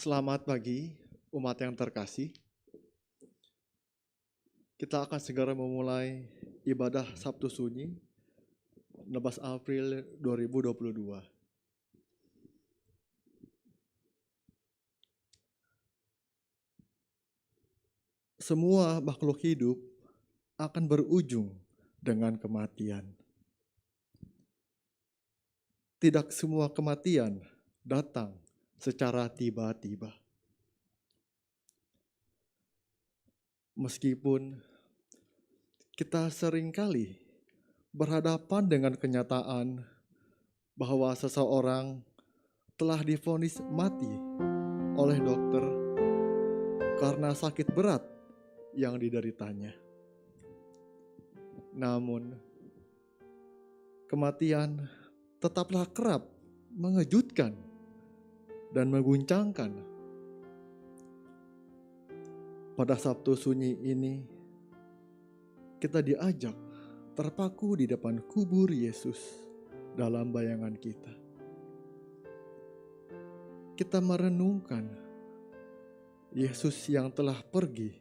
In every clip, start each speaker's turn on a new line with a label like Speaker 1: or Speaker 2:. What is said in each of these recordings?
Speaker 1: Selamat pagi, umat yang terkasih. Kita akan segera memulai ibadah Sabtu Sunyi 16 April 2022. Semua makhluk hidup akan berujung dengan kematian. Tidak semua kematian datang secara tiba-tiba. Meskipun kita seringkali berhadapan dengan kenyataan bahwa seseorang telah divonis mati oleh dokter karena sakit berat yang dideritanya. Namun, kematian tetaplah kerap mengejutkan dan mengguncangkan. Pada Sabtu Sunyi ini, kita diajak terpaku di depan kubur Yesus dalam bayangan kita. Kita merenungkan Yesus yang telah pergi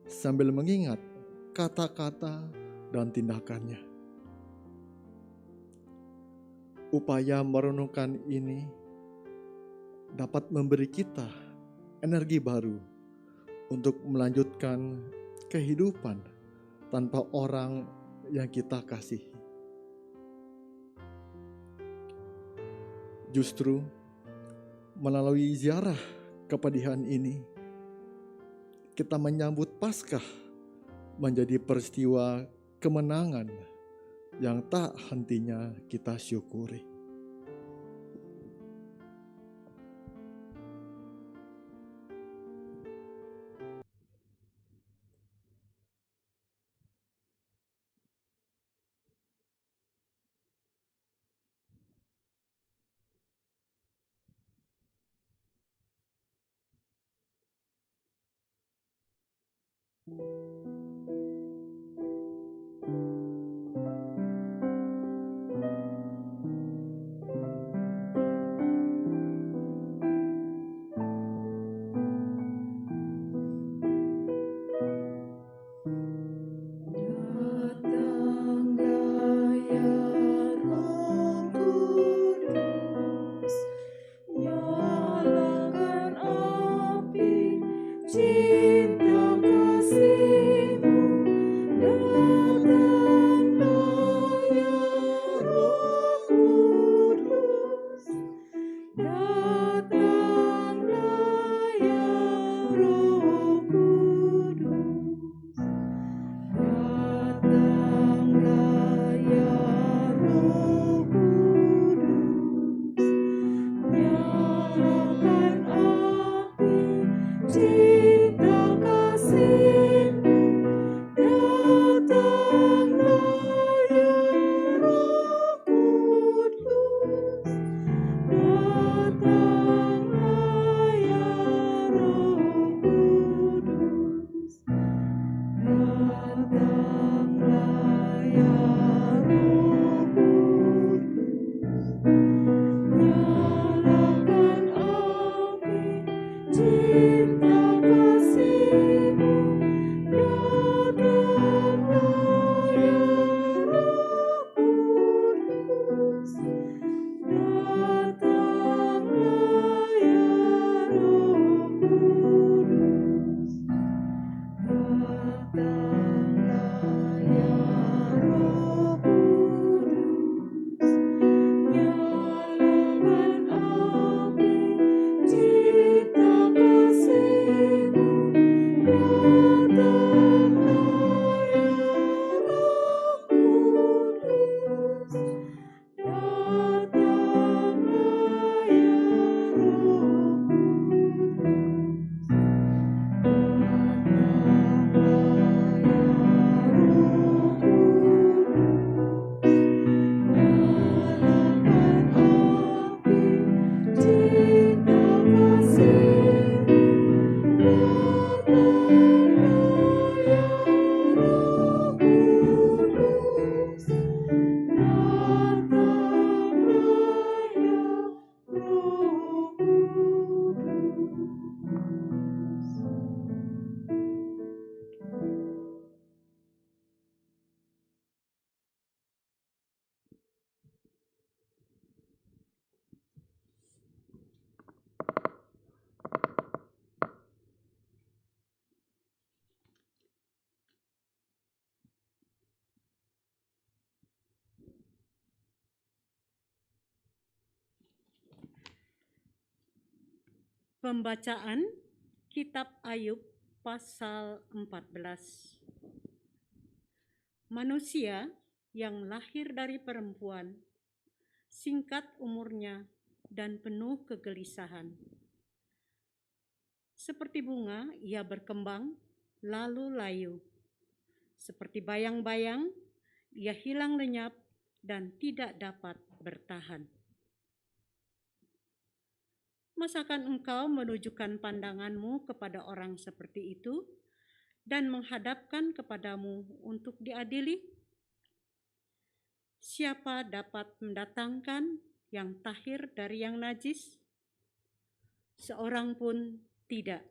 Speaker 1: sambil mengingat kata-kata dan tindakannya. Upaya merenungkan ini dapat memberi kita energi baru untuk melanjutkan kehidupan tanpa orang yang kita kasihi. Justru melalui ziarah kepedihan ini, kita menyambut Paskah menjadi peristiwa kemenangan yang tak hentinya kita syukuri.
Speaker 2: Cinta kasih Pembacaan Kitab Ayub pasal 14. Manusia yang lahir dari perempuan, singkat umurnya dan penuh kegelisahan. Seperti bunga ia berkembang lalu layu. Seperti bayang-bayang ia hilang lenyap dan tidak dapat bertahan. Masakan engkau menunjukkan pandanganmu kepada orang seperti itu dan menghadapkan kepadamu untuk diadili? Siapa dapat mendatangkan yang tahir dari yang najis? Seorang pun tidak.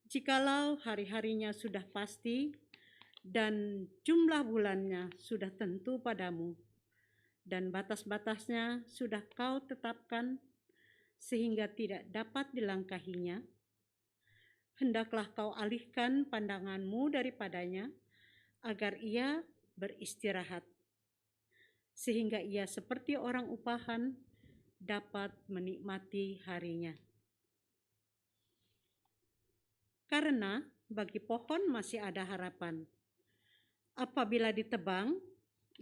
Speaker 2: Jikalau hari-harinya sudah pasti dan jumlah bulannya sudah tentu padamu, dan batas-batasnya sudah kau tetapkan sehingga tidak dapat dilangkahinya, hendaklah kau alihkan pandanganmu daripadanya agar ia beristirahat, sehingga ia seperti orang upahan dapat menikmati harinya. Karena bagi pohon masih ada harapan. Apabila ditebang,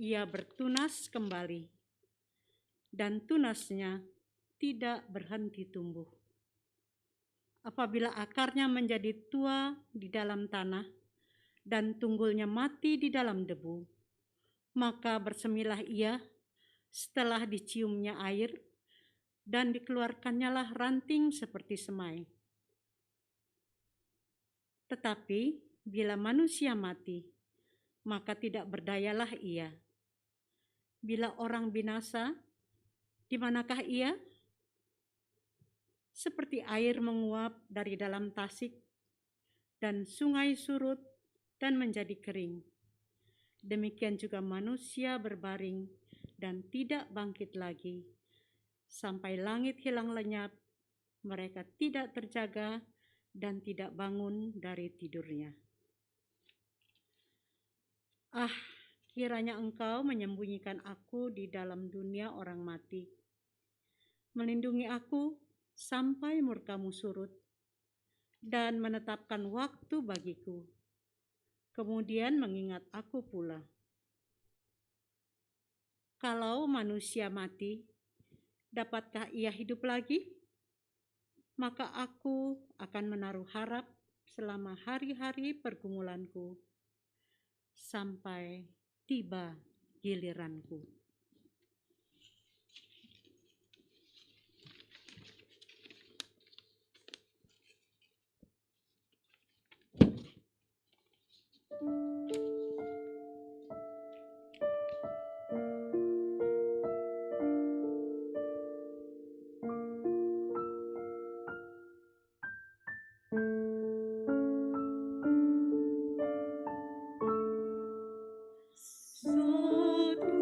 Speaker 2: ia bertunas kembali, dan tunasnya tidak berhenti tumbuh. Apabila akarnya menjadi tua di dalam tanah dan tunggulnya mati di dalam debu, maka bersemilah ia setelah diciumnya air dan dikeluarkannyalah ranting seperti semai. Tetapi bila manusia mati, maka tidak berdayalah ia. Bila orang binasa, di manakah ia? Seperti air menguap dari dalam tasik, dan sungai surut dan menjadi kering. Demikian juga manusia berbaring dan tidak bangkit lagi, sampai langit hilang lenyap, mereka tidak terjaga dan tidak bangun dari tidurnya. Ah, kiranya engkau menyembunyikan aku di dalam dunia orang mati, melindungi aku sampai murkamu surut, dan menetapkan waktu bagiku, kemudian mengingat aku pula. Kalau manusia mati, dapatkah ia hidup lagi? Maka aku akan menaruh harap selama hari-hari pergumulanku, sampai tiba giliranku. Suatu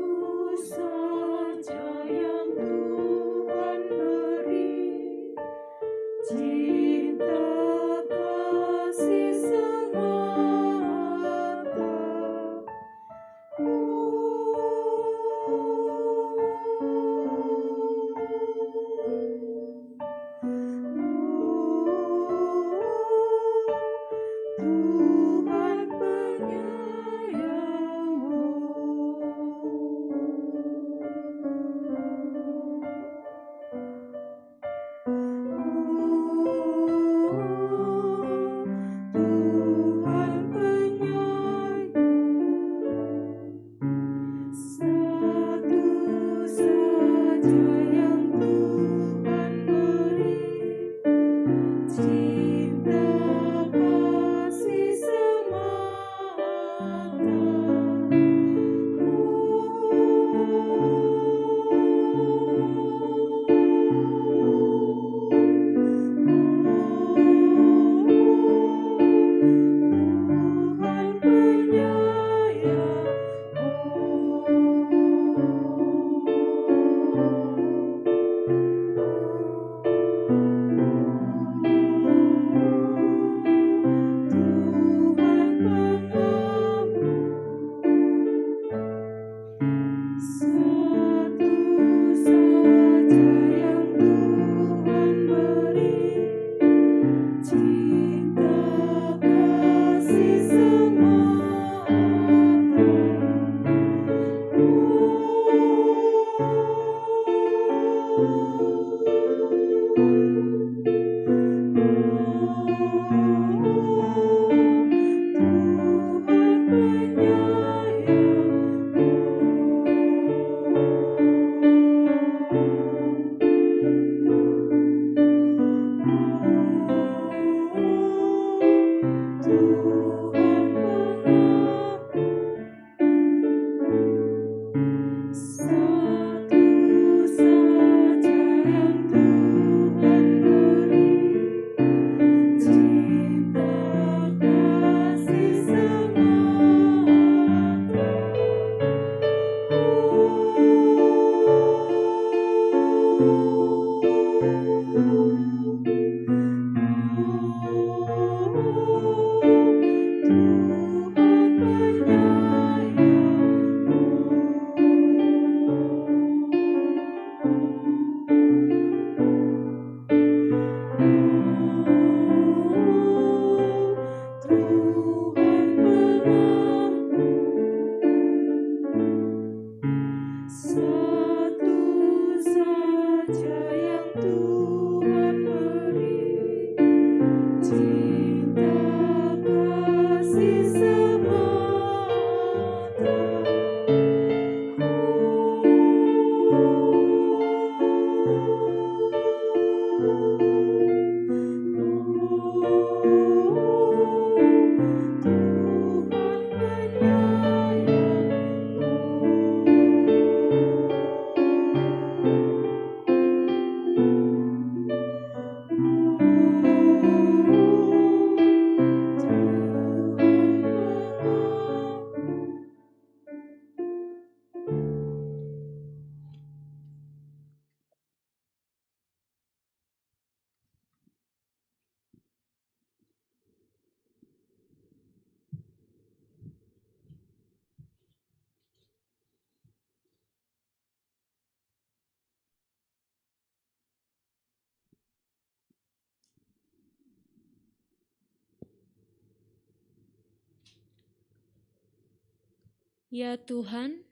Speaker 3: Ya Tuhan,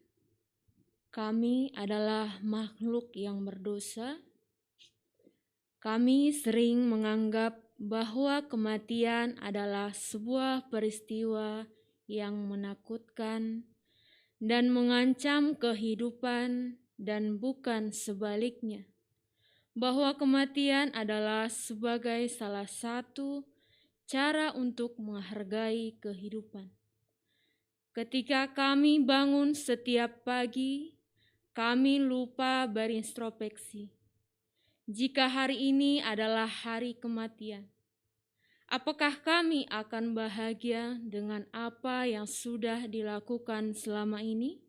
Speaker 3: kami adalah makhluk yang berdosa. Kami sering menganggap bahwa kematian adalah sebuah peristiwa yang menakutkan dan mengancam kehidupan, dan bukan sebaliknya, bahwa kematian adalah sebagai salah satu cara untuk menghargai kehidupan. Ketika kami bangun setiap pagi, kami lupa berintrospeksi. Jika hari ini adalah hari kematian, apakah kami akan bahagia dengan apa yang sudah dilakukan selama ini?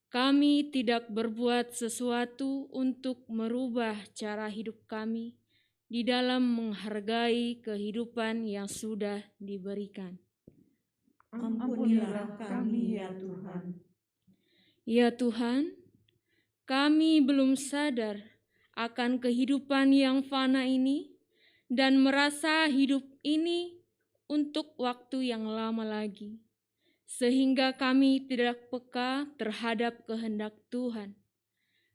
Speaker 3: Kami tidak berbuat sesuatu untuk merubah cara hidup kami di dalam menghargai kehidupan yang sudah diberikan.
Speaker 4: Ampunilah kami ya Tuhan.
Speaker 3: Ya Tuhan, kami belum sadar akan kehidupan yang fana ini dan merasa hidup ini untuk waktu yang lama lagi, sehingga kami tidak peka terhadap kehendak Tuhan.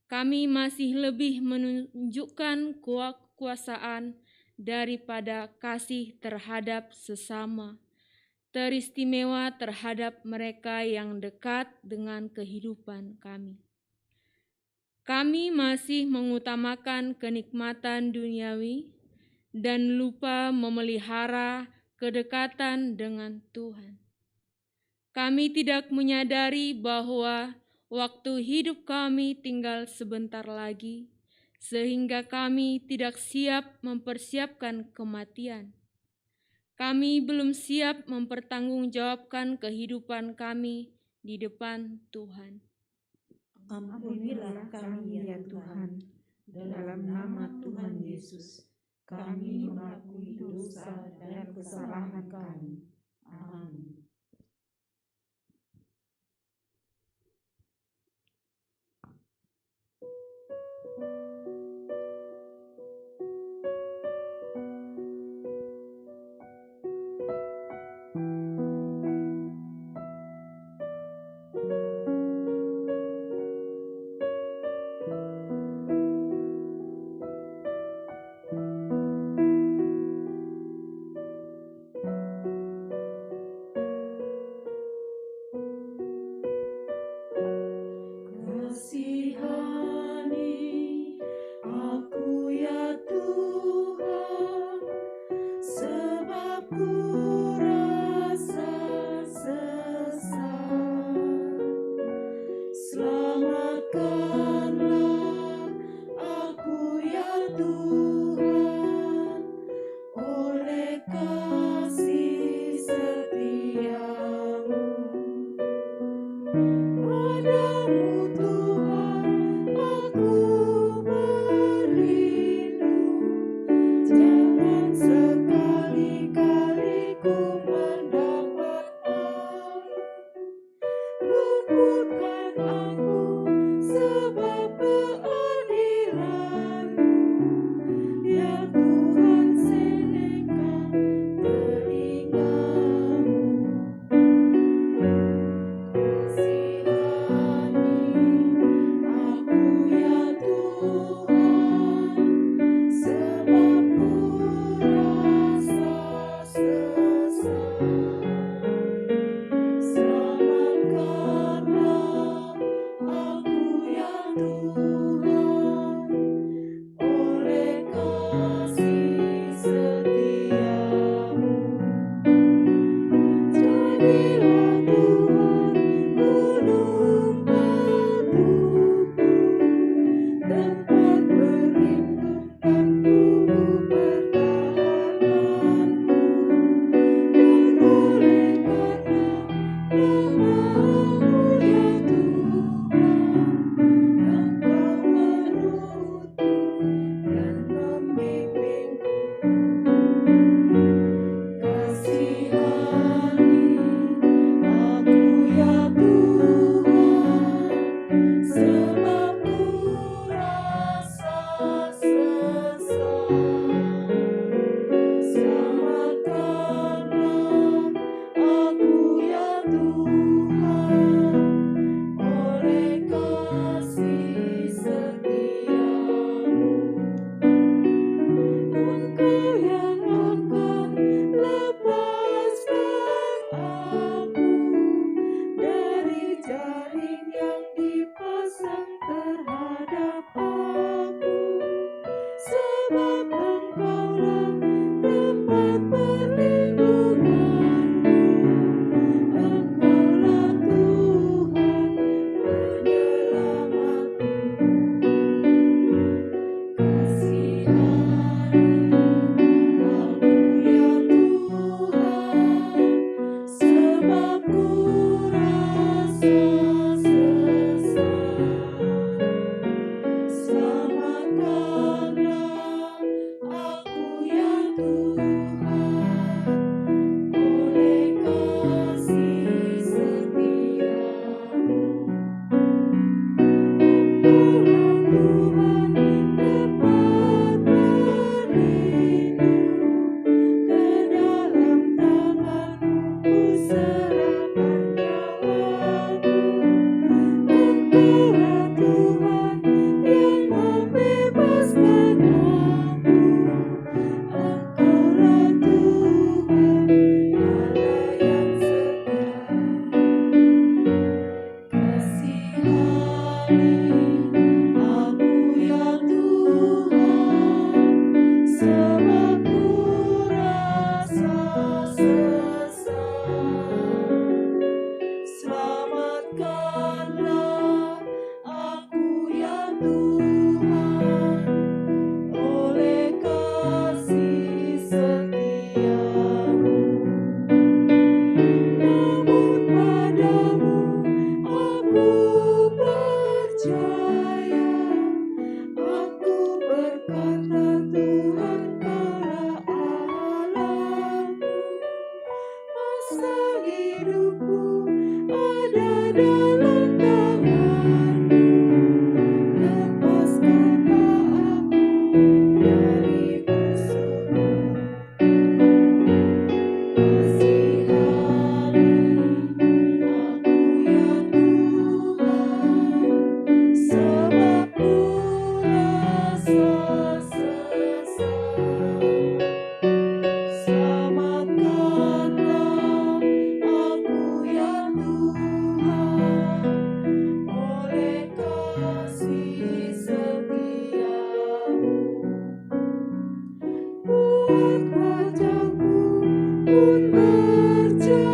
Speaker 3: Kami masih lebih menunjukkan kekuasaan daripada kasih terhadap sesama, teristimewa terhadap mereka yang dekat dengan kehidupan kami. Kami masih mengutamakan kenikmatan duniawi dan lupa memelihara kedekatan dengan Tuhan. Kami tidak menyadari bahwa waktu hidup kami tinggal sebentar lagi, sehingga kami tidak siap mempersiapkan kematian. Kami belum siap mempertanggungjawabkan kehidupan kami di depan Tuhan.
Speaker 4: Ampunilah kami ya Tuhan. Dalam nama Tuhan Yesus, kami mengakui dosa dan kesalahan kami. Amin. sebab Engkaulah tempat perlindunganku. Engkaulah Tuhan penyelamatku. Kasihani aku ya Tuhan, sebab ku rasa sesat. Selamatkanlah aku ya Tuhan, oleh kasih setiamu. Engkaulah Tuhan tempat berlindung, ke dalam tangan-Mu ku serahkan nyawaku. Engkaulah Tuhan yang membebaskan aku. Engkaulah Tuhan Allah yang setia. Kasihani aku ya Tuhan, sebab ku rasa sesat. Selamatkanlah aku ya Tuhan, oleh kasih setiamu. Namun padamu aku percaya, aku berkata Tuhan Kaulah Allahku. Masa hidupku ada dalam tangan-Mu. Lepaskanlah aku dari musuhku. Kasihani aku ya Tuhan, sebab ku rasa sesat. Selamatkanlah aku ya Tuhan, oleh kasih setiamu. Buat wajahku pun bercahaya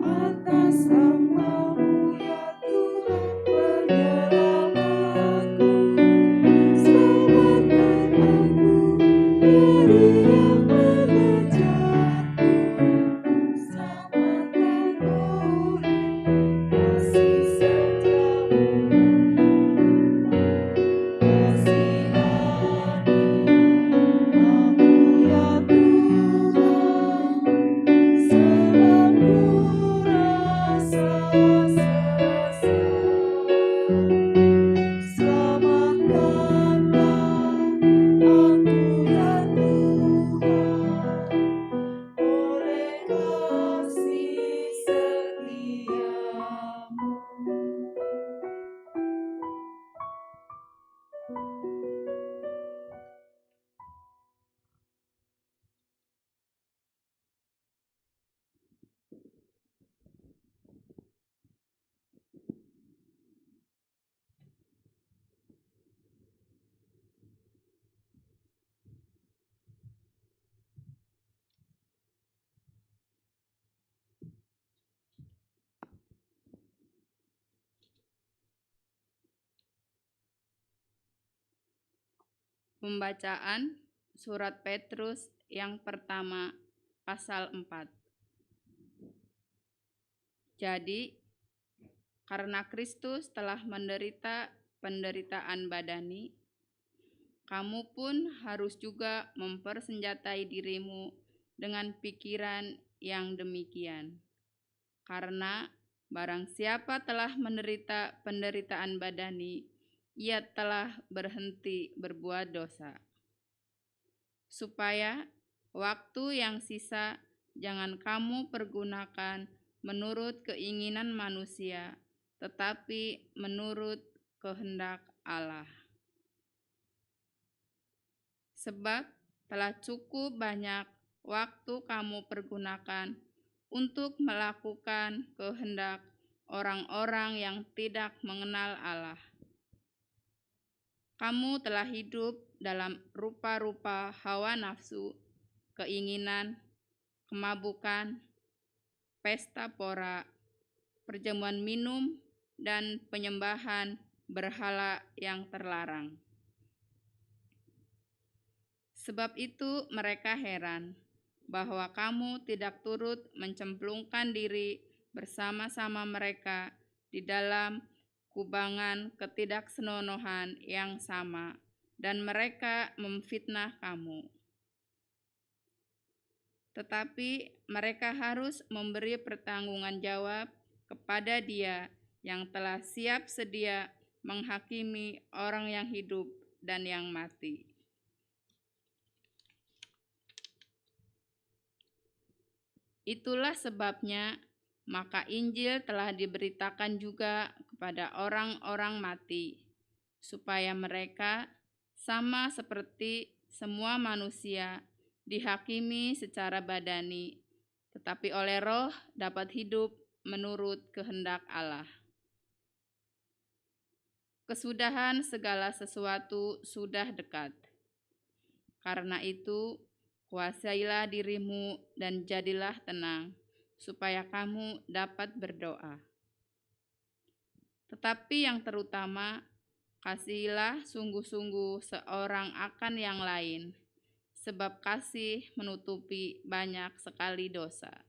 Speaker 4: atas nama-Mu ya Tuhan penyelamatku. Selamatkan aku dari yang mengejarku. Selamatkan oleh kasih setiamu. Kasihani aku ya Tuhan, sebab ku rasa sesat. Selamatkanlah aku ya Tuhan, oleh kasih setiamu.
Speaker 5: Pembacaan Surat Petrus yang pertama, pasal 4. Jadi, karena Kristus telah menderita penderitaan badani, kamu pun harus juga mempersenjatai dirimu dengan pikiran yang demikian. Karena barang siapa telah menderita penderitaan badani, ia telah berhenti berbuat dosa. Supaya waktu yang sisa jangan kamu pergunakan menurut keinginan manusia, tetapi menurut kehendak Allah. Sebab telah cukup banyak waktu kamu pergunakan untuk melakukan kehendak orang-orang yang tidak mengenal Allah. Kamu telah hidup dalam rupa-rupa hawa nafsu, keinginan, kemabukan, pesta pora, perjamuan minum, dan penyembahan berhala yang terlarang. Sebab itu mereka heran bahwa kamu tidak turut mencemplungkan diri bersama-sama mereka di dalam kubangan ketidaksenonohan yang sama, dan mereka memfitnah kamu. Tetapi mereka harus memberi pertanggungan jawab kepada Dia yang telah siap sedia menghakimi orang yang hidup dan yang mati. Itulah sebabnya maka Injil telah diberitakan juga kepada orang-orang mati, supaya mereka sama seperti semua manusia dihakimi secara badani, tetapi oleh Roh dapat hidup menurut kehendak Allah. Kesudahan segala sesuatu sudah dekat. Karena itu, kuasailah dirimu dan jadilah tenang, supaya kamu dapat berdoa. Tetapi yang terutama, kasihilah sungguh-sungguh seorang akan yang lain, sebab kasih menutupi banyak sekali dosa.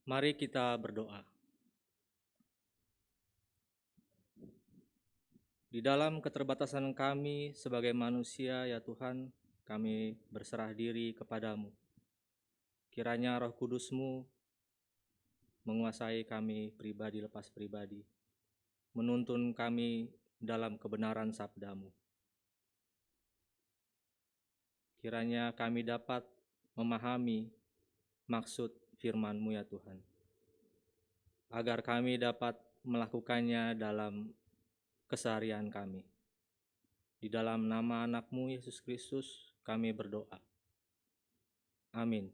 Speaker 6: Mari kita berdoa. Di dalam keterbatasan kami sebagai manusia, ya Tuhan, kami berserah diri kepadamu. Kiranya Roh Kudus-Mu menguasai kami pribadi lepas pribadi, menuntun kami dalam kebenaran sabda-Mu. Kiranya kami dapat memahami maksud firman-Mu, ya Tuhan, agar kami dapat melakukannya dalam keseharian kami. Di dalam nama anak-Mu Yesus Kristus kami berdoa. Amin.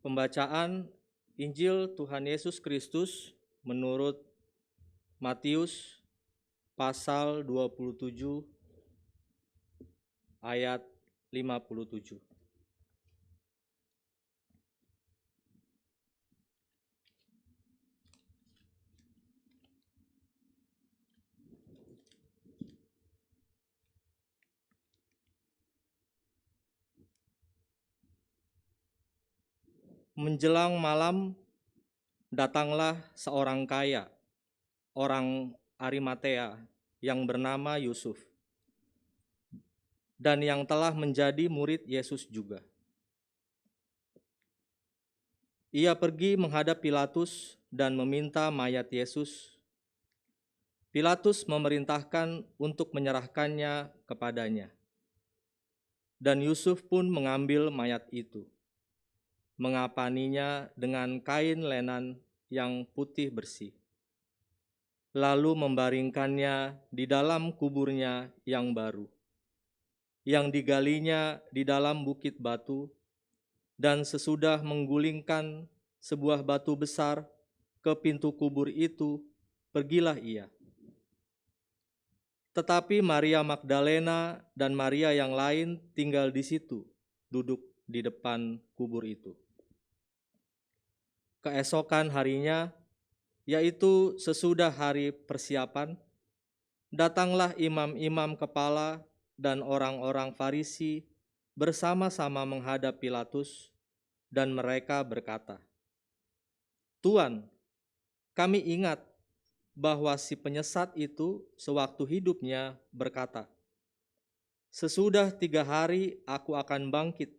Speaker 6: Pembacaan Injil Tuhan Yesus Kristus menurut Matius pasal 27 ayat 57. Menjelang malam, datanglah seorang kaya, orang Arimatea, yang bernama Yusuf, dan yang telah menjadi murid Yesus juga. Ia pergi menghadap Pilatus dan meminta mayat Yesus. Pilatus memerintahkan untuk menyerahkannya kepadanya. Dan Yusuf pun mengambil mayat itu, mengapaninya dengan kain lenan yang putih bersih, lalu membaringkannya di dalam kuburnya yang baru, yang digalinya di dalam bukit batu, dan sesudah menggulingkan sebuah batu besar ke pintu kubur itu, pergilah ia. Tetapi Maria Magdalena dan Maria yang lain tinggal di situ, duduk di depan kubur itu. Keesokan harinya, yaitu sesudah hari persiapan, datanglah imam-imam kepala dan orang-orang Farisi bersama-sama menghadap Pilatus, dan mereka berkata, "Tuan, kami ingat bahwa si penyesat itu sewaktu hidupnya berkata, 'Sesudah 3 hari aku akan bangkit.'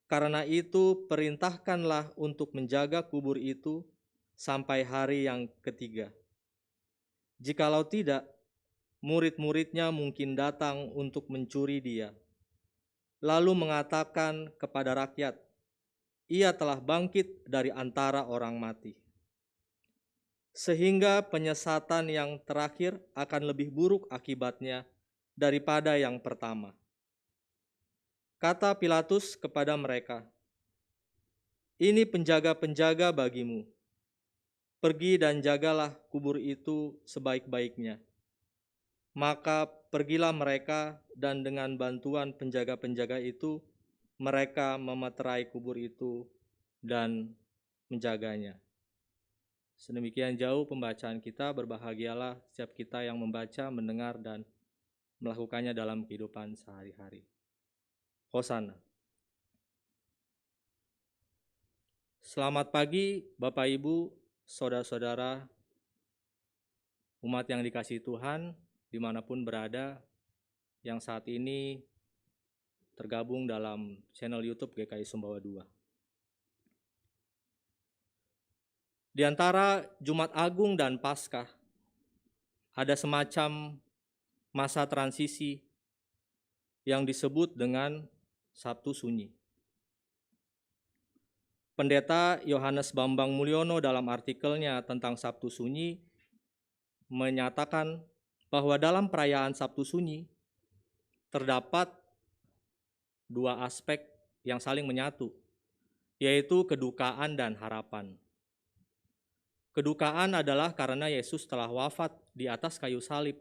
Speaker 6: Karena itu perintahkanlah untuk menjaga kubur itu sampai hari yang ketiga. Jikalau tidak, murid-muridnya mungkin datang untuk mencuri dia, lalu mengatakan kepada rakyat, 'Ia telah bangkit dari antara orang mati.' Sehingga penyesatan yang terakhir akan lebih buruk akibatnya daripada yang pertama." Kata Pilatus kepada mereka, "Ini penjaga-penjaga bagimu. Pergi dan jagalah kubur itu sebaik-baiknya." Maka pergilah mereka, dan dengan bantuan penjaga-penjaga itu, mereka memeterai kubur itu dan menjaganya. Sedemikian jauh pembacaan kita. Berbahagialah setiap kita yang membaca, mendengar, dan melakukannya dalam kehidupan sehari-hari. Hosana. Selamat pagi Bapak Ibu, saudara-saudara, umat yang dikasihi Tuhan, dimanapun berada, yang saat ini tergabung dalam channel YouTube GKI Sumbawa II. Di antara Jumat Agung dan Paskah, ada semacam masa transisi yang disebut dengan Sabtu Sunyi. Pendeta Yohanes Bambang Mulyono dalam artikelnya tentang Sabtu Sunyi menyatakan bahwa dalam perayaan Sabtu Sunyi terdapat 2 aspek yang saling menyatu, yaitu kedukaan dan harapan. Kedukaan adalah karena Yesus telah wafat di atas kayu salib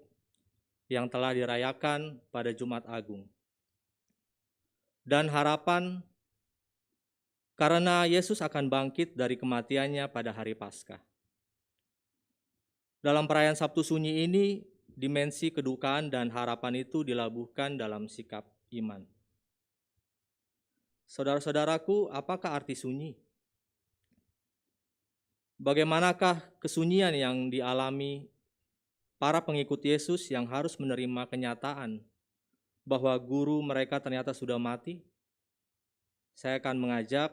Speaker 6: yang telah dirayakan pada Jumat Agung. Dan harapan karena Yesus akan bangkit dari kematiannya pada hari Paskah. Dalam perayaan Sabtu Sunyi ini, dimensi kedukaan dan harapan itu dilabuhkan dalam sikap iman. Saudara-saudaraku, apakah arti sunyi? Bagaimanakah kesunyian yang dialami para pengikut Yesus yang harus menerima kenyataan bahwa guru mereka ternyata sudah mati? Saya akan mengajak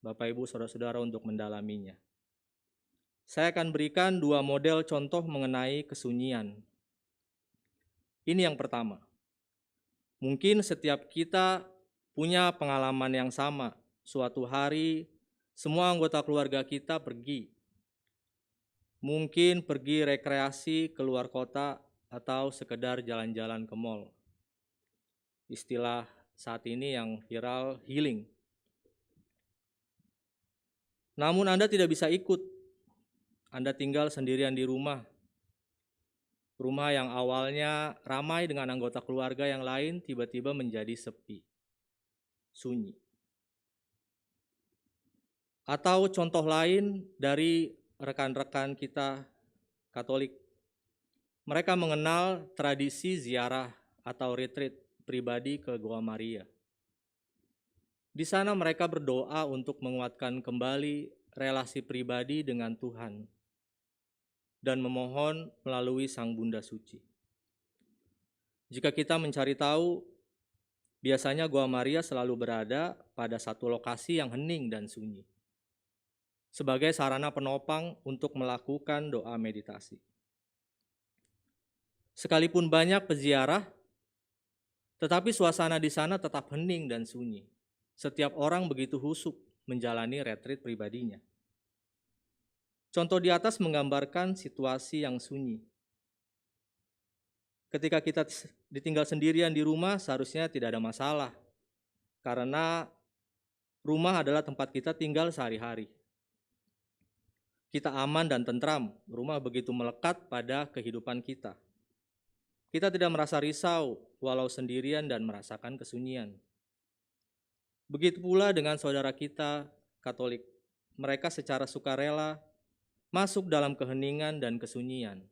Speaker 6: Bapak, Ibu, Saudara-saudara untuk mendalaminya. Saya akan berikan 2 model contoh mengenai kesunyian. Ini yang pertama. Mungkin setiap kita punya pengalaman yang sama. Suatu hari semua anggota keluarga kita pergi. Mungkin pergi rekreasi keluar kota atau sekedar jalan-jalan ke mall. Istilah saat ini yang viral, healing. Namun Anda tidak bisa ikut. Anda tinggal sendirian di rumah. Rumah yang awalnya ramai dengan anggota keluarga yang lain tiba-tiba menjadi sepi, sunyi. Atau contoh lain dari rekan-rekan kita Katolik. Mereka mengenal tradisi ziarah atau retreat pribadi ke Goa Maria. Di sana mereka berdoa untuk menguatkan kembali relasi pribadi dengan Tuhan dan memohon melalui Sang Bunda Suci. Jika kita mencari tahu, biasanya Goa Maria selalu berada pada satu lokasi yang hening dan sunyi, sebagai sarana penopang untuk melakukan doa meditasi. Sekalipun banyak peziarah, tetapi suasana di sana tetap hening dan sunyi. Setiap orang begitu husuk menjalani retreat pribadinya. Contoh di atas menggambarkan situasi yang sunyi. Ketika kita ditinggal sendirian di rumah, seharusnya tidak ada masalah, karena rumah adalah tempat kita tinggal sehari-hari. Kita aman dan tentram, rumah begitu melekat pada kehidupan kita. Kita tidak merasa risau walau sendirian dan merasakan kesunyian. Begitu pula dengan saudara kita Katolik. Mereka secara sukarela masuk dalam keheningan dan kesunyian.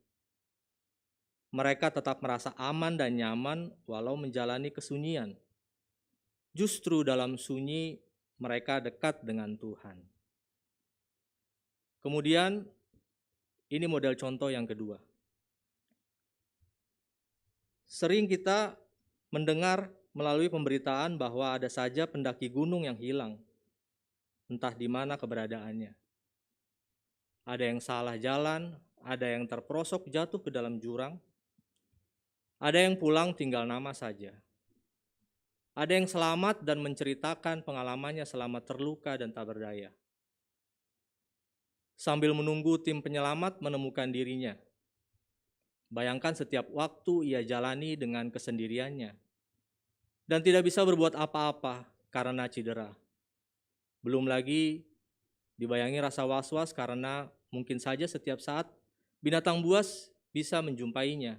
Speaker 6: Mereka tetap merasa aman dan nyaman walau menjalani kesunyian. Justru dalam sunyi mereka dekat dengan Tuhan. Kemudian ini model contoh yang kedua. Sering kita mendengar melalui pemberitaan bahwa ada saja pendaki gunung yang hilang, entah di mana keberadaannya. Ada yang salah jalan, ada yang terperosok jatuh ke dalam jurang, ada yang pulang tinggal nama saja. Ada yang selamat dan menceritakan pengalamannya selama terluka dan tak berdaya. Sambil menunggu tim penyelamat menemukan dirinya. Bayangkan setiap waktu ia jalani dengan kesendiriannya dan tidak bisa berbuat apa-apa karena cedera. Belum lagi dibayangi rasa was-was karena mungkin saja setiap saat binatang buas bisa menjumpainya.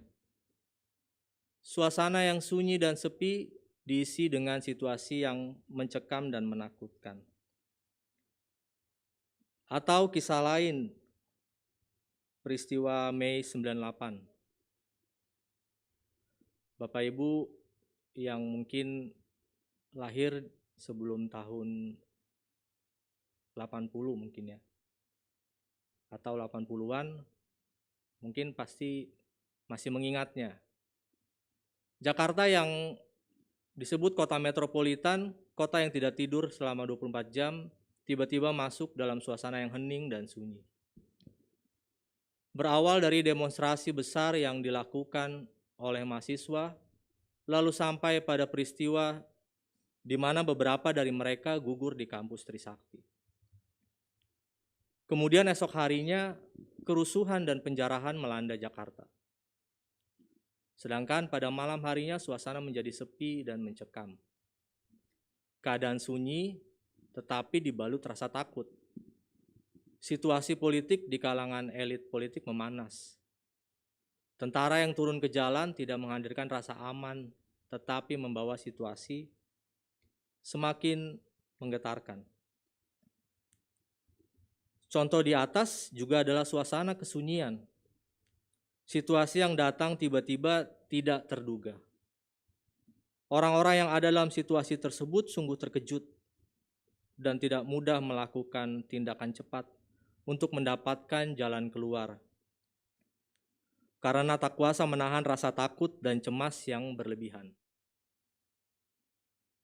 Speaker 6: Suasana yang sunyi dan sepi diisi dengan situasi yang mencekam dan menakutkan. Atau kisah lain, peristiwa Mei 98. Bapak Ibu yang mungkin lahir sebelum tahun 80 mungkin ya, atau 80-an, mungkin pasti masih mengingatnya. Jakarta yang disebut kota metropolitan, kota yang tidak tidur selama 24 jam, tiba-tiba masuk dalam suasana yang hening dan sunyi. Berawal dari demonstrasi besar yang dilakukan oleh mahasiswa, lalu sampai pada peristiwa di mana beberapa dari mereka gugur di kampus Trisakti. Kemudian esok harinya, kerusuhan dan penjarahan melanda Jakarta. Sedangkan pada malam harinya suasana menjadi sepi dan mencekam. Keadaan sunyi, tetapi dibalut rasa takut. Situasi politik di kalangan elit politik memanas. Tentara yang turun ke jalan tidak menghadirkan rasa aman, tetapi membawa situasi semakin menggetarkan. Contoh di atas juga adalah suasana kesunyian. Situasi yang datang tiba-tiba tidak terduga. Orang-orang yang ada dalam situasi tersebut sungguh terkejut dan tidak mudah melakukan tindakan cepat untuk mendapatkan jalan keluar. Karena tak kuasa menahan rasa takut dan cemas yang berlebihan.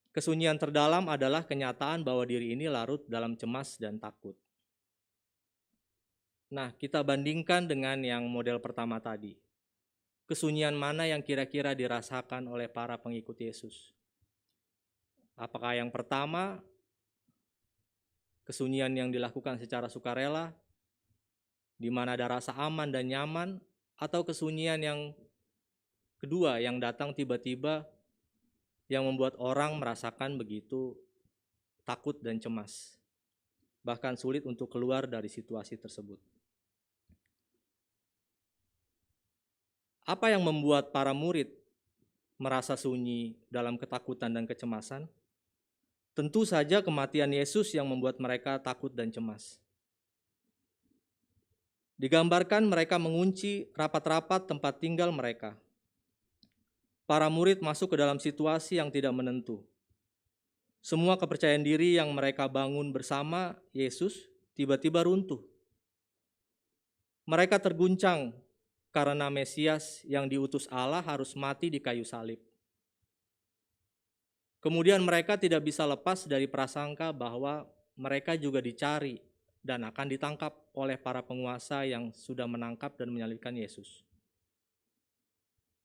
Speaker 6: Kesunyian terdalam adalah kenyataan bahwa diri ini larut dalam cemas dan takut. Nah, kita bandingkan dengan yang model pertama tadi. Kesunyian mana yang kira-kira dirasakan oleh para pengikut Yesus? Apakah yang pertama, kesunyian yang dilakukan secara sukarela, di mana ada rasa aman dan nyaman, atau kesunyian yang kedua yang datang tiba-tiba, yang membuat orang merasakan begitu takut dan cemas, bahkan sulit untuk keluar dari situasi tersebut. Apa yang membuat para murid merasa sunyi dalam ketakutan dan kecemasan? Tentu saja kematian Yesus yang membuat mereka takut dan cemas. Digambarkan mereka mengunci rapat-rapat tempat tinggal mereka. Para murid masuk ke dalam situasi yang tidak menentu. Semua kepercayaan diri yang mereka bangun bersama Yesus tiba-tiba runtuh. Mereka terguncang karena Mesias yang diutus Allah harus mati di kayu salib. Kemudian mereka tidak bisa lepas dari prasangka bahwa mereka juga dicari dan akan ditangkap oleh para penguasa yang sudah menangkap dan menyalibkan Yesus.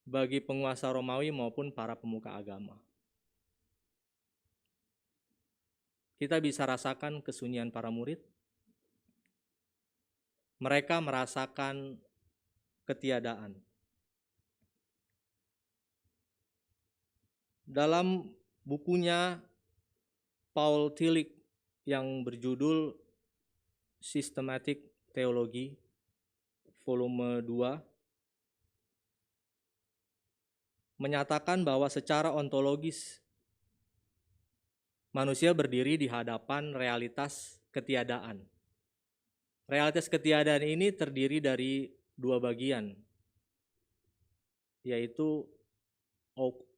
Speaker 6: Bagi penguasa Romawi maupun para pemuka agama. Kita bisa rasakan kesunyian para murid. Mereka merasakan ketiadaan. Dalam bukunya Paul Tillich yang berjudul Systematic Theology, volume 2, menyatakan bahwa secara ontologis manusia berdiri di hadapan realitas ketiadaan. Realitas ketiadaan ini terdiri dari dua bagian, yaitu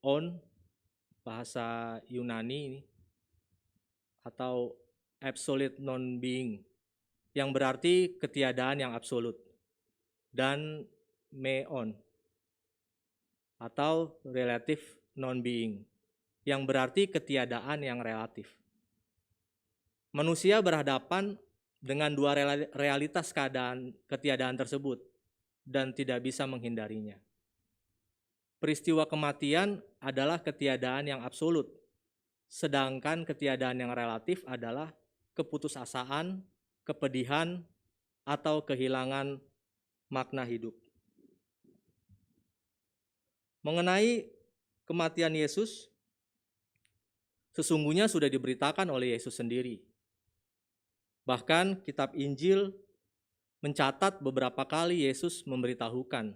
Speaker 6: on, bahasa Yunani ini, atau absolute non-being, yang berarti ketiadaan yang absolut, dan meon, atau relative non-being, yang berarti ketiadaan yang relatif. Manusia berhadapan dengan dua realitas ketiadaan tersebut, dan tidak bisa menghindarinya. Peristiwa kematian adalah ketiadaan yang absolut, sedangkan ketiadaan yang relatif adalah keputusasaan, kepedihan, atau kehilangan makna hidup. Mengenai kematian Yesus, sesungguhnya sudah diberitakan oleh Yesus sendiri. Bahkan kitab Injil mencatat beberapa kali Yesus memberitahukan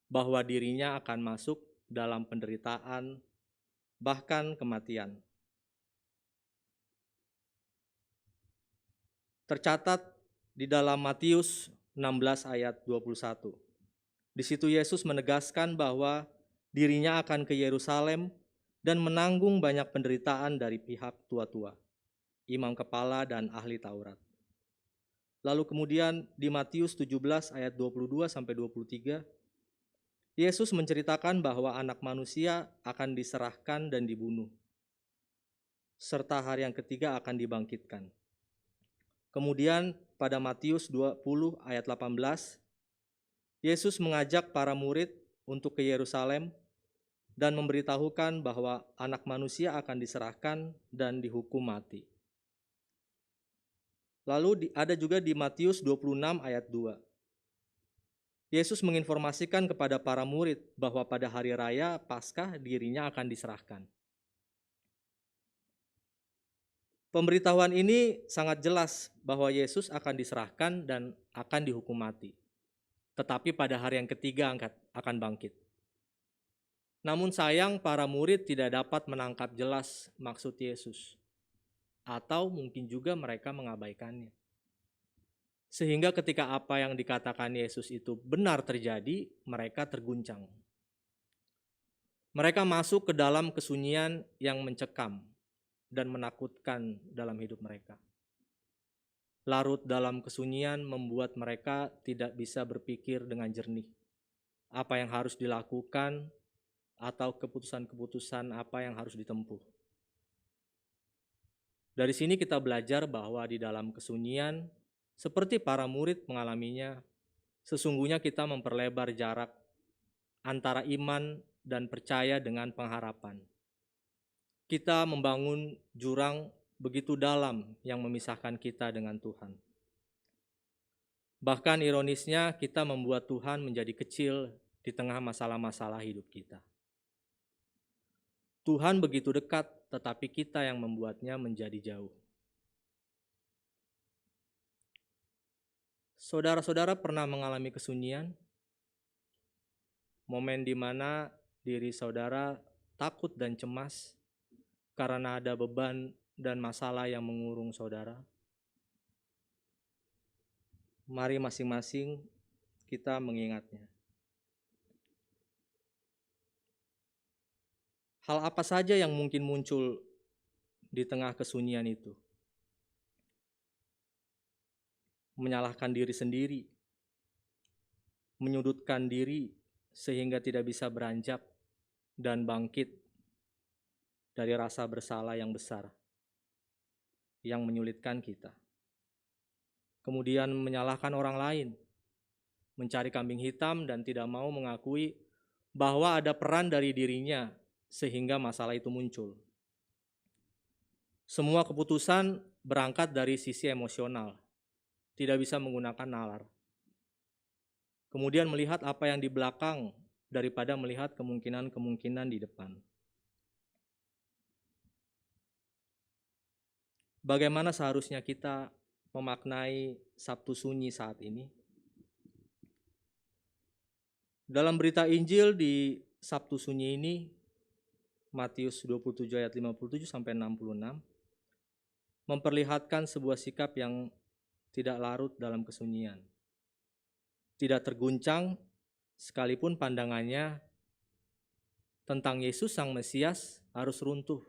Speaker 6: bahwa dirinya akan masuk dalam penderitaan, bahkan kematian. Tercatat di dalam Matius 16 ayat 21. Di situ Yesus menegaskan bahwa dirinya akan ke Yerusalem dan menanggung banyak penderitaan dari pihak tua-tua, imam kepala dan ahli Taurat. Lalu kemudian di Matius 17 ayat 22 sampai 23, Yesus menceritakan bahwa anak manusia akan diserahkan dan dibunuh, serta hari yang ketiga akan dibangkitkan. Kemudian pada Matius 20 ayat 18, Yesus mengajak para murid untuk ke Yerusalem dan memberitahukan bahwa anak manusia akan diserahkan dan dihukum mati. Lalu ada juga di Matius 26 ayat 2. Yesus menginformasikan kepada para murid bahwa pada hari raya Paskah dirinya akan diserahkan. Pemberitahuan ini sangat jelas bahwa Yesus akan diserahkan dan akan dihukum mati. Tetapi pada hari yang ketiga akan bangkit. Namun sayang para murid tidak dapat menangkap jelas maksud Yesus. Atau mungkin juga mereka mengabaikannya. Sehingga ketika apa yang dikatakan Yesus itu benar terjadi, mereka terguncang. Mereka masuk ke dalam kesunyian yang mencekam. dan menakutkan dalam hidup mereka. Larut dalam kesunyian membuat mereka tidak bisa berpikir dengan jernih apa yang harus dilakukan atau keputusan-keputusan apa yang harus ditempuh. Dari sini kita belajar bahwa di dalam kesunyian, seperti para murid mengalaminya, sesungguhnya kita memperlebar jarak antara iman dan percaya dengan pengharapan. Kita membangun jurang begitu dalam yang memisahkan kita dengan Tuhan. Bahkan ironisnya, kita membuat Tuhan menjadi kecil di tengah masalah-masalah hidup kita. Tuhan begitu dekat, tetapi kita yang membuatnya menjadi jauh. Saudara-saudara pernah mengalami kesunyian? Momen di mana diri saudara takut dan cemas karena ada beban dan masalah yang mengurung saudara? Mari masing-masing kita mengingatnya. Hal apa saja yang mungkin muncul di tengah kesunyian itu? Menyalahkan diri sendiri, menyudutkan diri sehingga tidak bisa beranjak dan bangkit dari rasa bersalah yang besar yang menyulitkan kita. Kemudian menyalahkan orang lain, mencari kambing hitam dan tidak mau mengakui bahwa ada peran dari dirinya sehingga masalah itu muncul. Semua keputusan berangkat dari sisi emosional, tidak bisa menggunakan nalar. Kemudian melihat apa yang di belakang daripada melihat kemungkinan-kemungkinan di depan. Bagaimana seharusnya kita memaknai Sabtu Sunyi saat ini? Dalam berita Injil di Sabtu Sunyi ini, Matius 27 ayat 57 sampai 66, memperlihatkan sebuah sikap yang tidak larut dalam kesunyian. Tidak terguncang sekalipun pandangannya tentang Yesus Sang Mesias harus runtuh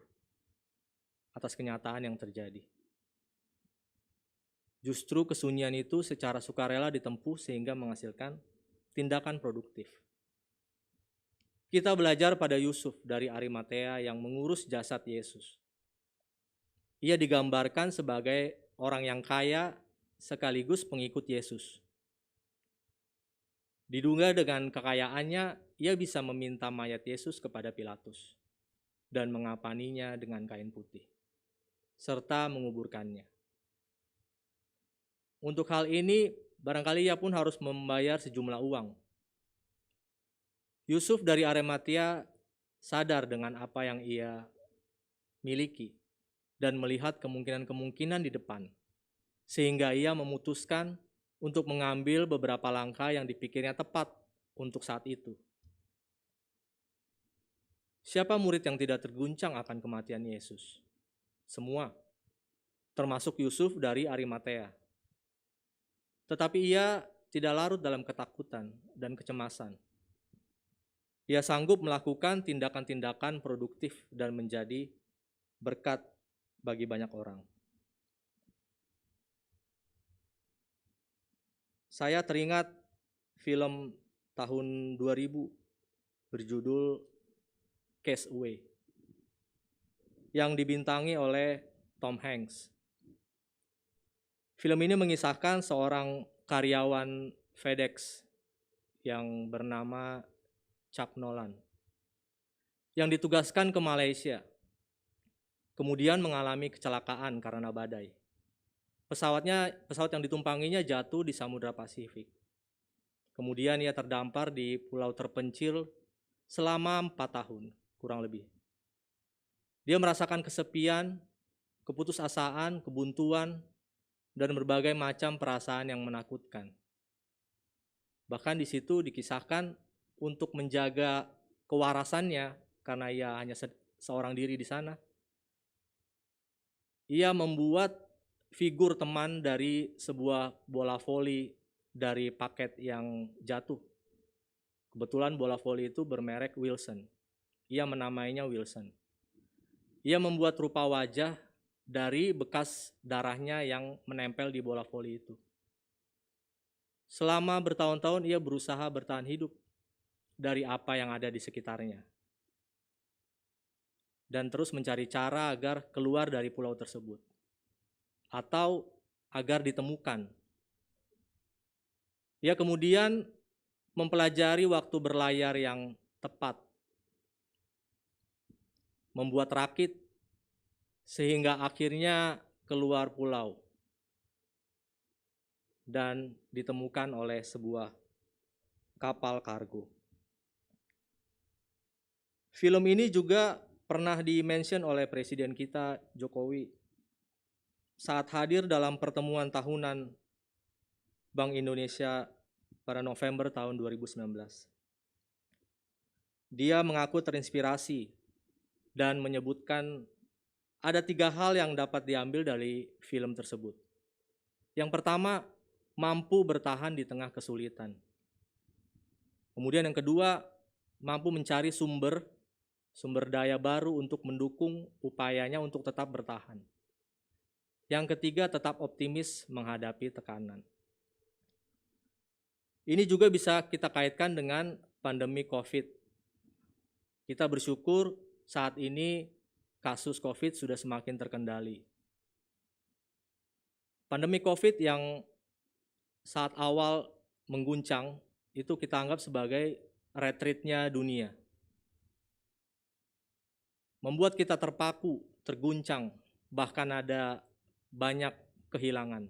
Speaker 6: atas kenyataan yang terjadi. Justru kesunyian itu secara sukarela ditempuh sehingga menghasilkan tindakan produktif. Kita belajar pada Yusuf dari Arimatea yang mengurus jasad Yesus. Ia digambarkan sebagai orang yang kaya sekaligus pengikut Yesus. Diduga dengan kekayaannya, ia bisa meminta mayat Yesus kepada Pilatus dan mengapaninya dengan kain putih, serta menguburkannya. Untuk hal ini, barangkali ia pun harus membayar sejumlah uang. Yusuf dari Arimatea sadar dengan apa yang ia miliki dan melihat kemungkinan-kemungkinan di depan, sehingga ia memutuskan untuk mengambil beberapa langkah yang dipikirnya tepat untuk saat itu. Siapa murid yang tidak terguncang akan kematian Yesus? Semua, termasuk Yusuf dari Arimatea. Tetapi ia tidak larut dalam ketakutan dan kecemasan. Ia sanggup melakukan tindakan-tindakan produktif dan menjadi berkat bagi banyak orang. Saya teringat film tahun 2000 berjudul Cast Away yang dibintangi oleh Tom Hanks. Film ini mengisahkan seorang karyawan FedEx yang bernama Chuck Nolan yang ditugaskan ke Malaysia, kemudian mengalami kecelakaan karena badai. Pesawat yang ditumpanginya jatuh di Samudra Pasifik. Kemudian ia terdampar di pulau terpencil selama 4 tahun, kurang lebih. Dia merasakan kesepian, keputusasaan, kebuntuan, dan berbagai macam perasaan yang menakutkan. Bahkan di situ dikisahkan untuk menjaga kewarasannya, karena ia hanya seorang diri di sana, ia membuat figur teman dari sebuah bola voli dari paket yang jatuh. Kebetulan bola voli itu bermerek Wilson. Ia menamainya Wilson. Ia membuat rupa wajah dari bekas darahnya yang menempel di bola voli itu. Selama bertahun-tahun ia berusaha bertahan hidup dari apa yang ada di sekitarnya. Dan terus mencari cara agar keluar dari pulau tersebut. Atau agar ditemukan. Ia kemudian mempelajari waktu berlayar yang tepat. Membuat rakit sehingga akhirnya keluar pulau. Dan ditemukan oleh sebuah kapal kargo. Film ini juga pernah di-mention oleh Presiden kita Jokowi saat hadir dalam pertemuan tahunan Bank Indonesia pada November tahun 2019. Dia mengaku terinspirasi dan menyebutkan ada 3 hal yang dapat diambil dari film tersebut. Yang pertama, mampu bertahan di tengah kesulitan. Kemudian yang kedua, mampu mencari sumber daya baru untuk mendukung upayanya untuk tetap bertahan. Yang ketiga, tetap optimis menghadapi tekanan. Ini juga bisa kita kaitkan dengan pandemi COVID. Kita bersyukur saat ini kasus COVID sudah semakin terkendali. Pandemi COVID yang saat awal mengguncang, itu kita anggap sebagai retreatnya dunia. Membuat kita terpaku, terguncang, bahkan ada banyak kehilangan.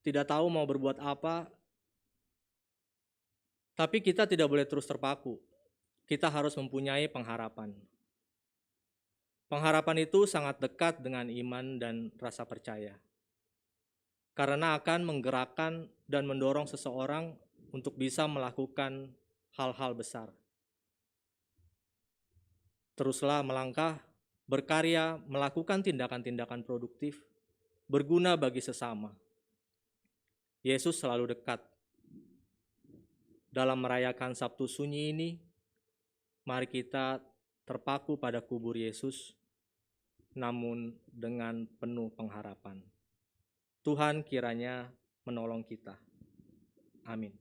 Speaker 6: Tidak tahu mau berbuat apa, tapi kita tidak boleh terus terpaku. Kita harus mempunyai pengharapan. Pengharapan itu sangat dekat dengan iman dan rasa percaya. Karena akan menggerakkan dan mendorong seseorang untuk bisa melakukan hal-hal besar. Teruslah melangkah, berkarya, melakukan tindakan-tindakan produktif, berguna bagi sesama. Yesus selalu dekat. Dalam merayakan Sabtu Sunyi ini, mari kita terpaku pada kubur Yesus, namun dengan penuh pengharapan. Tuhan kiranya menolong kita. Amin.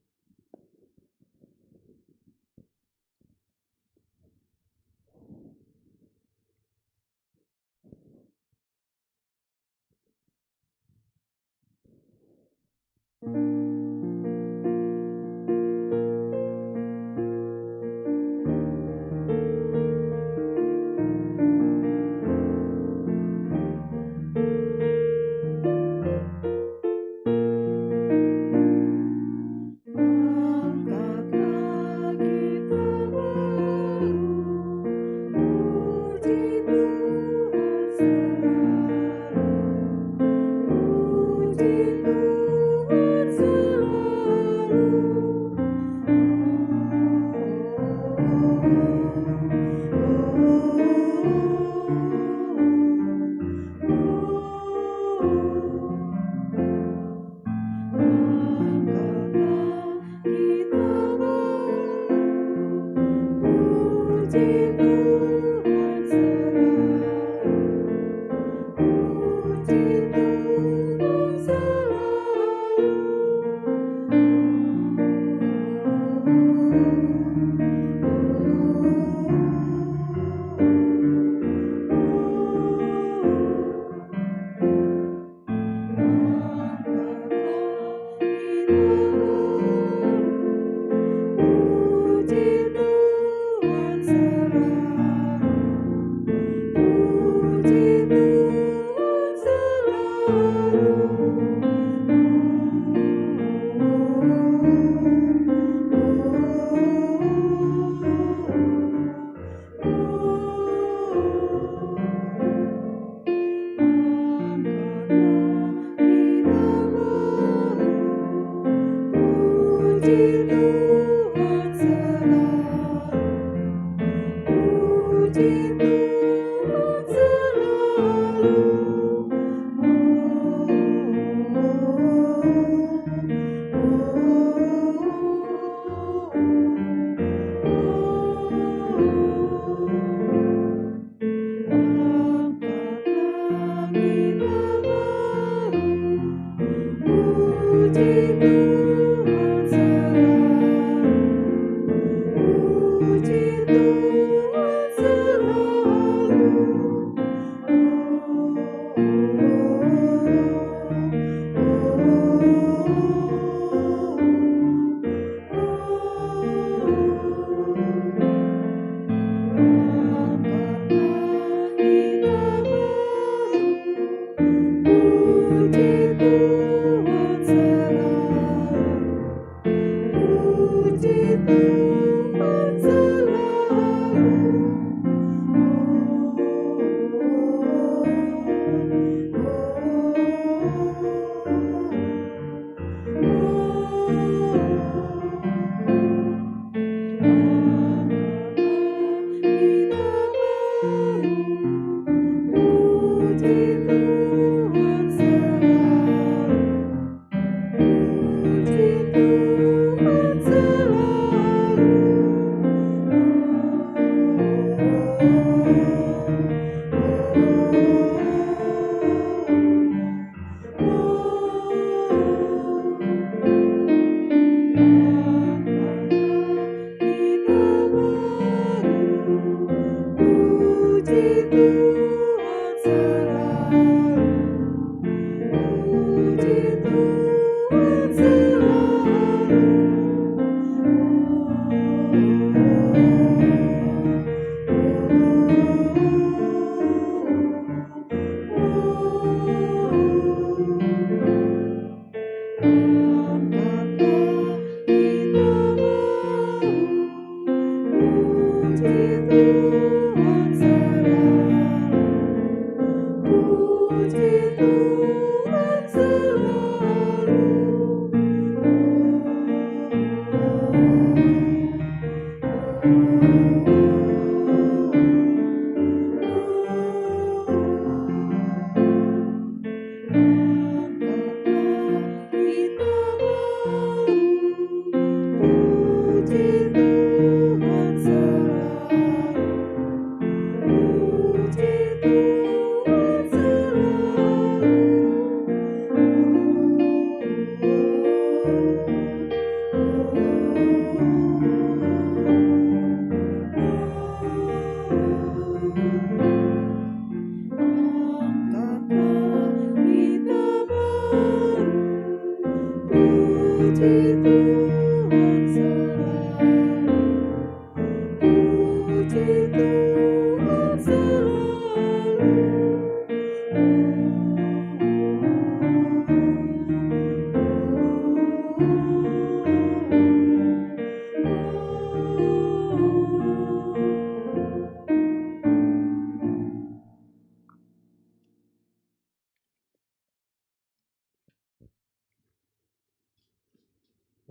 Speaker 4: Puji Tuhan selalu, puji Tuhan selalu.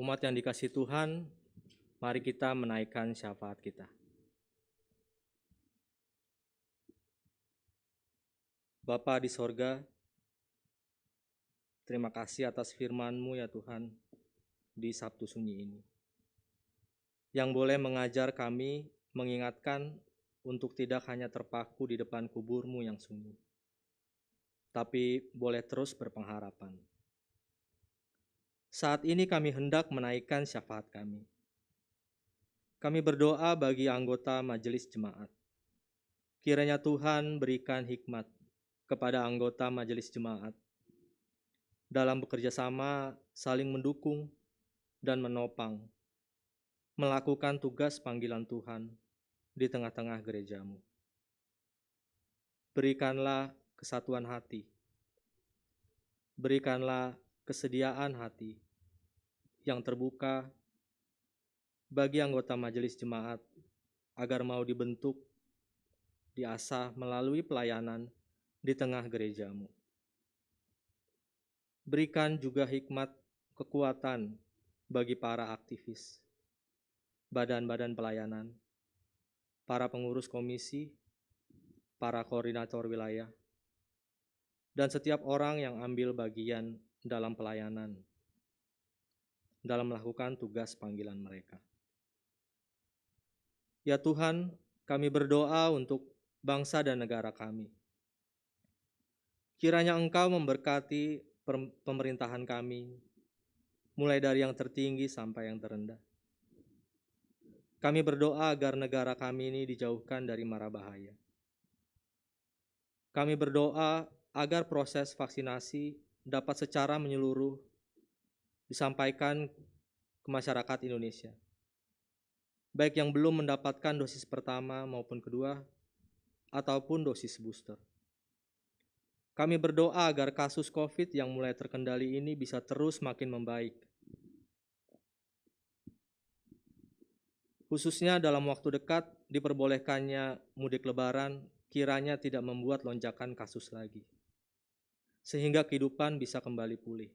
Speaker 6: Umat yang dikasihi Tuhan, mari kita menaikkan syafaat kita. Bapa di sorga, terima kasih atas firman-Mu ya Tuhan di Sabtu Sunyi ini. Yang boleh mengajar kami, mengingatkan untuk tidak hanya terpaku di depan kubur-Mu yang sunyi, tapi boleh terus berpengharapan. Saat ini kami hendak menaikkan syafaat kami. Kami berdoa bagi anggota majelis jemaat. Kiranya Tuhan berikan hikmat kepada anggota majelis jemaat dalam bekerja sama, saling mendukung dan menopang, melakukan tugas panggilan Tuhan di tengah-tengah gereja-Mu. Berikanlah kesatuan hati, berikanlah kesediaan hati yang terbuka bagi anggota majelis jemaat agar mau dibentuk, diasah melalui pelayanan di tengah gereja-Mu. Berikan juga hikmat, kekuatan bagi para aktivis, badan-badan pelayanan, para pengurus komisi, para koordinator wilayah, dan setiap orang yang ambil bagian dalam pelayanan, dalam melakukan tugas panggilan mereka. Ya Tuhan, kami berdoa untuk bangsa dan negara kami. Kiranya Engkau memberkati pemerintahan kami, mulai dari yang tertinggi sampai yang terendah. Kami berdoa agar negara kami ini dijauhkan dari mara bahaya. Kami berdoa agar proses vaksinasi dapat secara menyeluruh disampaikan ke masyarakat Indonesia, baik yang belum mendapatkan dosis pertama maupun kedua, ataupun dosis booster. Kami berdoa agar kasus COVID yang mulai terkendali ini bisa terus makin membaik, khususnya dalam waktu dekat diperbolehkannya mudik lebaran, kiranya tidak membuat lonjakan kasus lagi, sehingga kehidupan bisa kembali pulih.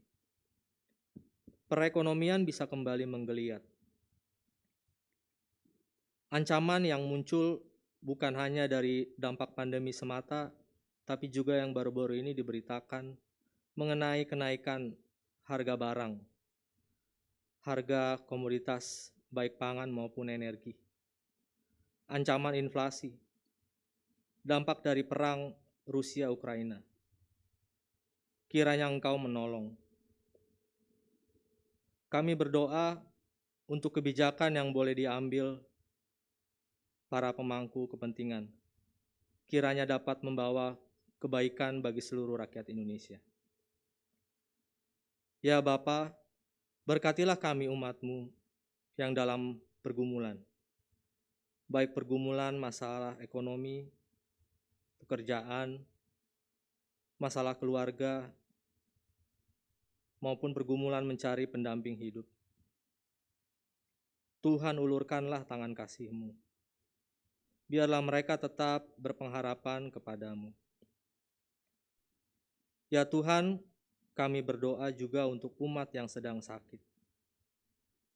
Speaker 6: Perekonomian bisa kembali menggeliat. Ancaman yang muncul bukan hanya dari dampak pandemi semata, tapi juga yang baru-baru ini diberitakan mengenai kenaikan harga barang, harga komoditas baik pangan maupun energi, ancaman inflasi, dampak dari perang Rusia-Ukraina. Kiranya Engkau menolong. Kami berdoa untuk kebijakan yang boleh diambil para pemangku kepentingan, kiranya dapat membawa kebaikan bagi seluruh rakyat Indonesia. Ya Bapa, berkatilah kami umat-Mu yang dalam pergumulan, baik pergumulan masalah ekonomi, pekerjaan, masalah keluarga, maupun pergumulan mencari pendamping hidup. Tuhan, ulurkanlah tangan kasih-Mu. Biarlah mereka tetap berpengharapan kepadamu. Ya Tuhan, kami berdoa juga untuk umat yang sedang sakit.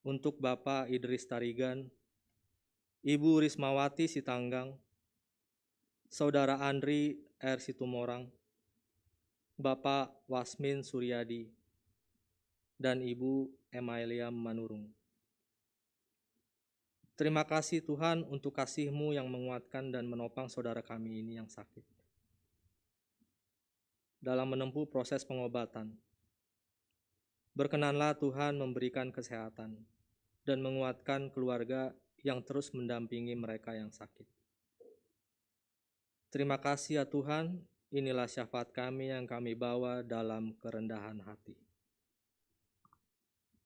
Speaker 6: Untuk Bapak Idris Tarigan, Ibu Rismawati Sitanggang, Saudara Andri R. Situmorang, Bapak Wasmin Suryadi, dan Ibu Emalia Manurung. Terima kasih Tuhan untuk kasih-Mu yang menguatkan dan menopang saudara kami ini yang sakit dalam menempuh proses pengobatan. Berkenanlah Tuhan memberikan kesehatan dan menguatkan keluarga yang terus mendampingi mereka yang sakit. Terima kasih ya Tuhan, inilah syafaat kami yang kami bawa dalam kerendahan hati.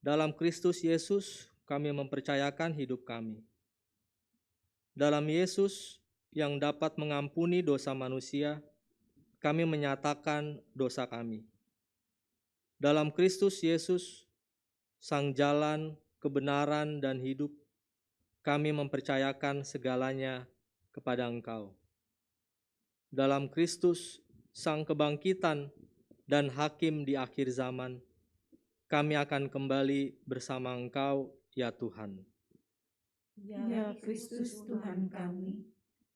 Speaker 6: Dalam Kristus Yesus, kami mempercayakan hidup kami. Dalam Yesus yang dapat mengampuni dosa manusia, kami menyatakan dosa kami. Dalam Kristus Yesus, Sang Jalan, kebenaran, dan hidup, kami mempercayakan segalanya kepada Engkau. Dalam Kristus, Sang Kebangkitan dan Hakim di akhir zaman, kami akan kembali bersama Engkau, ya Tuhan.
Speaker 4: Ya Kristus Tuhan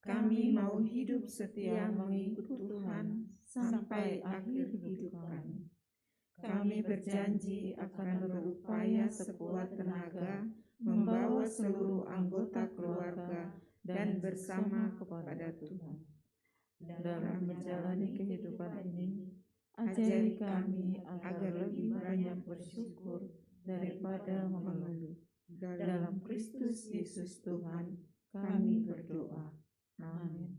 Speaker 4: kami mau hidup setia mengikut Tuhan sampai akhir hidup kami. Kami berjanji akan berupaya sekuat tenaga membawa seluruh anggota keluarga dan bersama kepada Tuhan. Dalam menjalani kehidupan ini, ajari kami agar lebih banyak bersyukur daripada mengeluh. Dalam Kristus Yesus Tuhan, kami berdoa. Amin.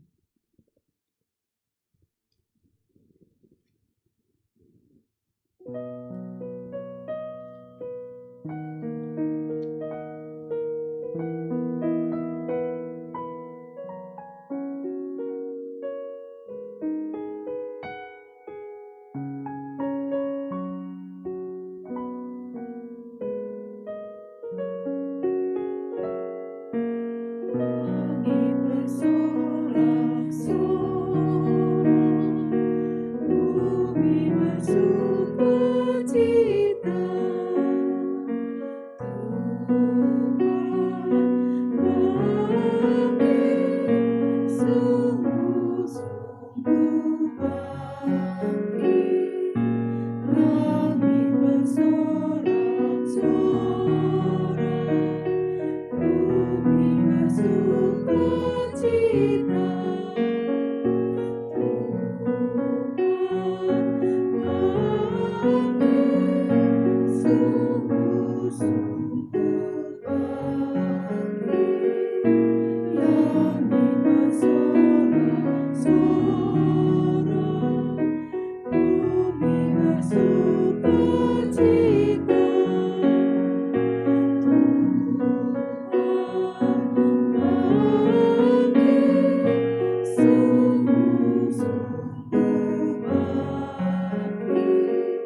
Speaker 4: Langit bersorak-sorai, bumi bersukacita. Tuhan bangkit, sungguh-sungguh bangkit. Langit bersorak-sorai, bumi bersukacita. Tuhan bangkit, sungguh-sungguh bangkit.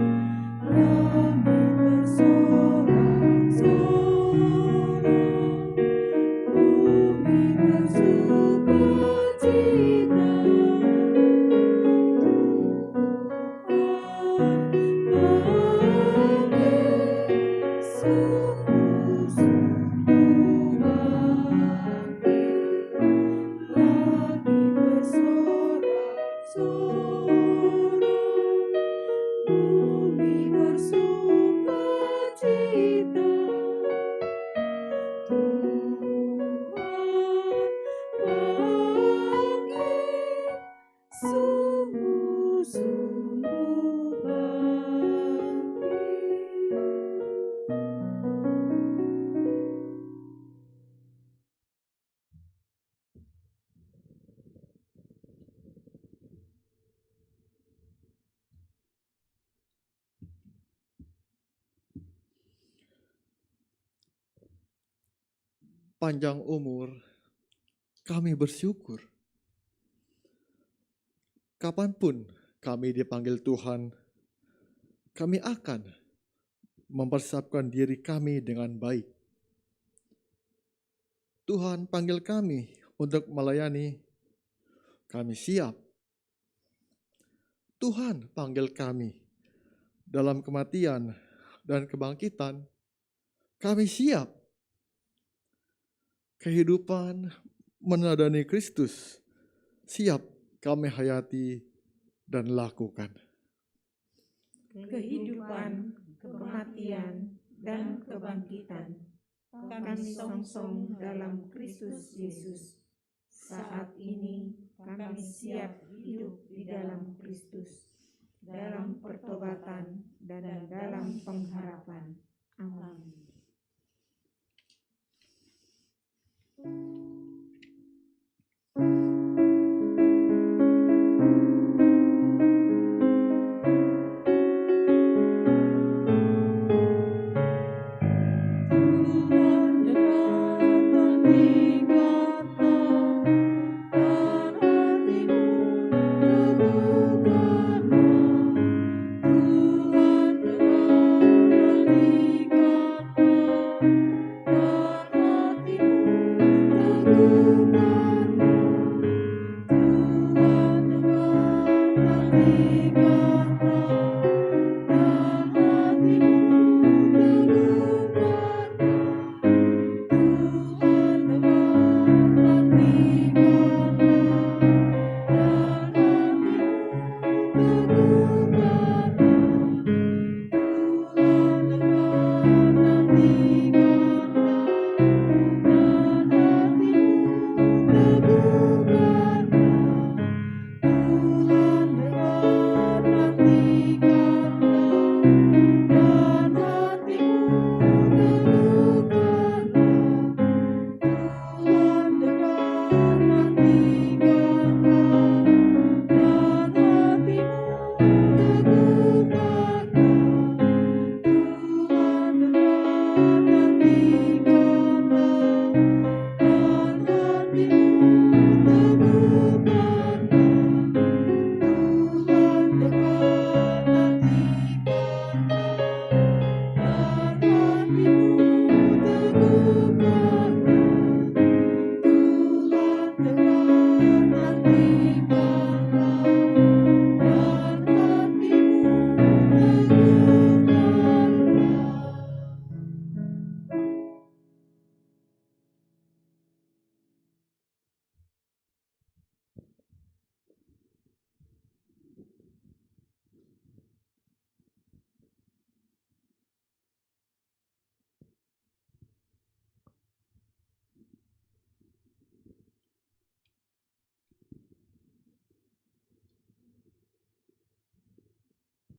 Speaker 4: Langit bersorak-sorai, bumi bersukacita. Sungguh-sungguh bangkit.
Speaker 1: Panjang umur, kami bersyukur. Kapanpun kami dipanggil Tuhan, kami akan mempersiapkan diri kami dengan baik. Tuhan panggil kami untuk melayani, kami siap. Tuhan panggil kami dalam kematian dan kebangkitan, kami siap. Kehidupan meneladani Kristus siap kami hayati dan lakukan.
Speaker 4: Kehidupan, kematian, dan kebangkitan kami songsong dalam Kristus Yesus. Saat ini kami siap hidup di dalam Kristus, dalam pertobatan dan dalam pengharapan